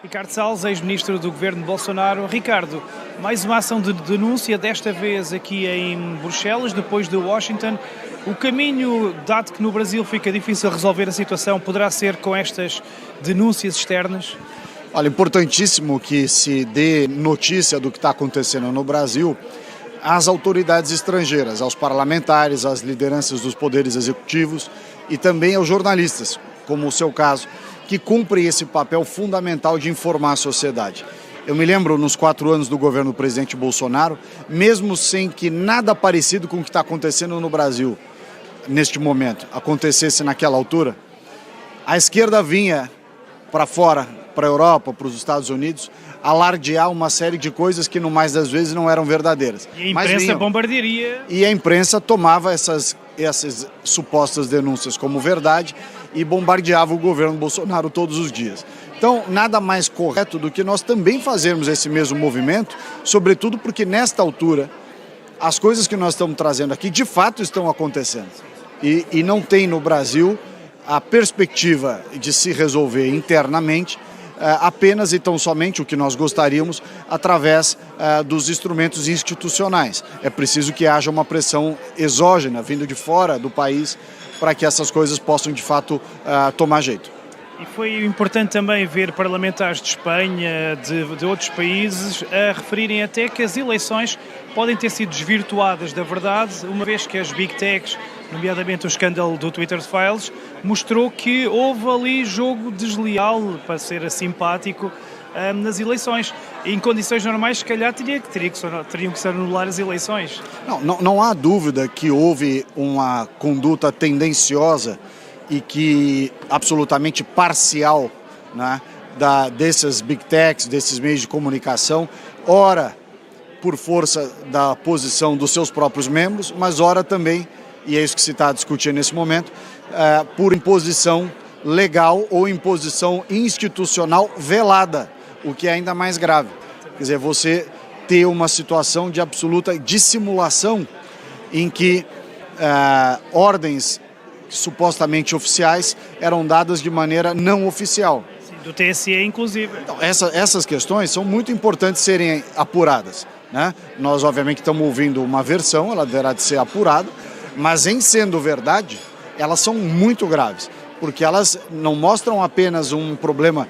Ricardo Salles, ex-ministro do governo Bolsonaro. Ricardo, mais uma ação de denúncia, desta vez aqui em Bruxelas, depois de Washington. O caminho, dado que no Brasil fica difícil resolver a situação, poderá ser com estas denúncias externas? Olha, importantíssimo que se dê notícia do que está acontecendo no Brasil às autoridades estrangeiras, aos parlamentares, às lideranças dos poderes executivos e também aos jornalistas, como o seu caso, que cumprem esse papel fundamental de informar a sociedade. Eu me lembro, nos 4 anos do governo do presidente Bolsonaro, mesmo sem que nada parecido com o que está acontecendo no Brasil, neste momento, acontecesse naquela altura, a esquerda vinha para fora, para a Europa, para os Estados Unidos, alardear uma série de coisas que, no mais das vezes, não eram verdadeiras. E a imprensa bombardearia. E a imprensa tomava essas supostas denúncias como verdade e bombardeava o governo Bolsonaro todos os dias. Então, nada mais correto do que nós também fazermos esse mesmo movimento, sobretudo porque, nesta altura, as coisas que nós estamos trazendo aqui, de fato, estão acontecendo. E não tem no Brasil a perspectiva de se resolver internamente apenas e tão somente o que nós gostaríamos através dos instrumentos institucionais. É preciso que haja uma pressão exógena vindo de fora do país para que essas coisas possam de fato tomar jeito. E foi importante também ver parlamentares de Espanha, de outros países, a referirem até que as eleições podem ter sido desvirtuadas da verdade, uma vez que as Big Techs, nomeadamente o escândalo do Twitter Files, mostrou que houve ali jogo desleal, para ser simpático, nas eleições. Em condições normais, se calhar, teriam que se anular as eleições. Não há dúvida que houve uma conduta tendenciosa e que absolutamente parcial, né, dessas Big Techs, desses meios de comunicação, ora por força da posição dos seus próprios membros, mas ora também, e é isso que se está discutindo nesse momento, por imposição legal ou imposição institucional velada, o que é ainda mais grave. Quer dizer, você ter uma situação de absoluta dissimulação em que ordens supostamente oficiais eram dadas de maneira não oficial. Sim, do TSE, inclusive. Então, essas questões são muito importantes serem apuradas, né? Nós, obviamente, estamos ouvindo uma versão, ela deverá de ser apurada, mas em sendo verdade, elas são muito graves, porque elas não mostram apenas um problema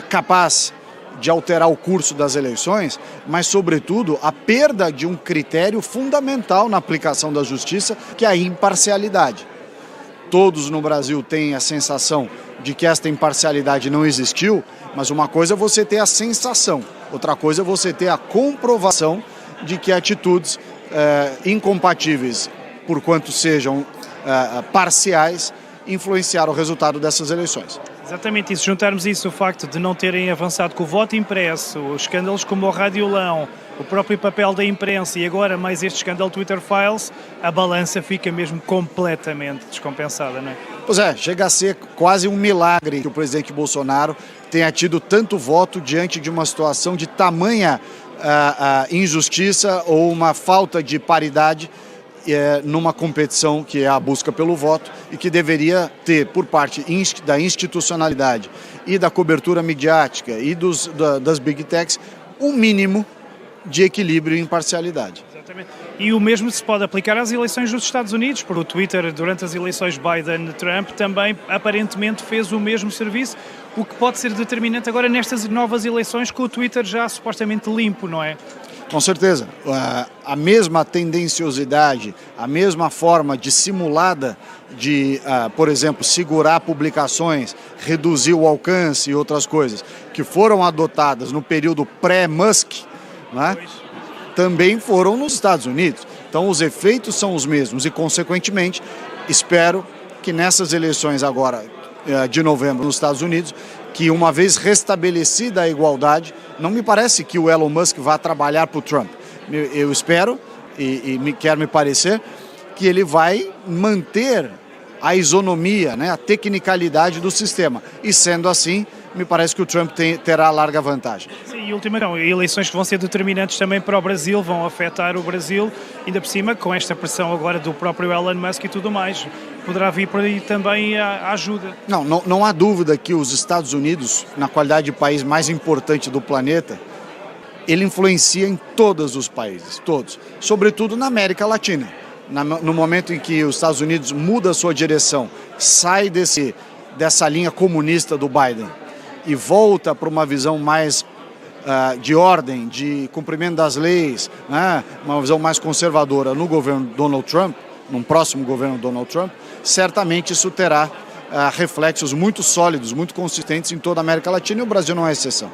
capaz de alterar o curso das eleições, mas, sobretudo, a perda de um critério fundamental na aplicação da justiça, que é a imparcialidade. Todos no Brasil têm a sensação de que esta imparcialidade não existiu, mas uma coisa é você ter a sensação, outra coisa é você ter a comprovação de que atitudes incompatíveis, por quanto sejam parciais, influenciaram o resultado dessas eleições. Exatamente, e se juntarmos isso, o facto de não terem avançado com o voto impresso, os escândalos como o Radiolão, o próprio papel da imprensa e agora mais este escândalo Twitter Files, a balança fica mesmo completamente descompensada, não é? Pois é, chega a ser quase um milagre que o presidente Bolsonaro tenha tido tanto voto diante de uma situação de tamanha injustiça ou uma falta de paridade numa competição que é a busca pelo voto e que deveria ter, por parte da institucionalidade e da cobertura midiática e das Big Techs, um mínimo de equilíbrio e imparcialidade. Exatamente. E o mesmo se pode aplicar às eleições dos Estados Unidos, porque o Twitter, durante as eleições Biden-Trump, também aparentemente fez o mesmo serviço, o que pode ser determinante agora nestas novas eleições com o Twitter já supostamente limpo, não é? Com certeza. A mesma tendenciosidade, a mesma forma dissimulada de, por exemplo, segurar publicações, reduzir o alcance e outras coisas, que foram adotadas no período pré-Musk, né, também foram nos Estados Unidos. Então, os efeitos são os mesmos e, consequentemente, espero que nessas eleições agora de novembro nos Estados Unidos, que uma vez restabelecida a igualdade, não me parece que o Elon Musk vá trabalhar para o Trump. Eu espero quer me parecer que ele vai manter a isonomia, né, a tecnicalidade do sistema. E sendo assim, me parece que o Trump terá larga vantagem. Sim, e última não, eleições que vão ser determinantes também para o Brasil, vão afetar o Brasil, ainda por cima com esta pressão agora do próprio Elon Musk e tudo mais. poderá vir por aí também a ajuda. Não há dúvida que os Estados Unidos, na qualidade de país mais importante do planeta, ele influencia em todos os países, todos, sobretudo na América Latina. No momento em que os Estados Unidos muda a sua direção, sai dessa linha comunista do Biden e volta para uma visão mais de ordem, de cumprimento das leis, né? Uma visão mais conservadora no governo Donald Trump, num próximo governo Donald Trump, certamente isso terá reflexos muito sólidos, muito consistentes em toda a América Latina, e o Brasil não é exceção.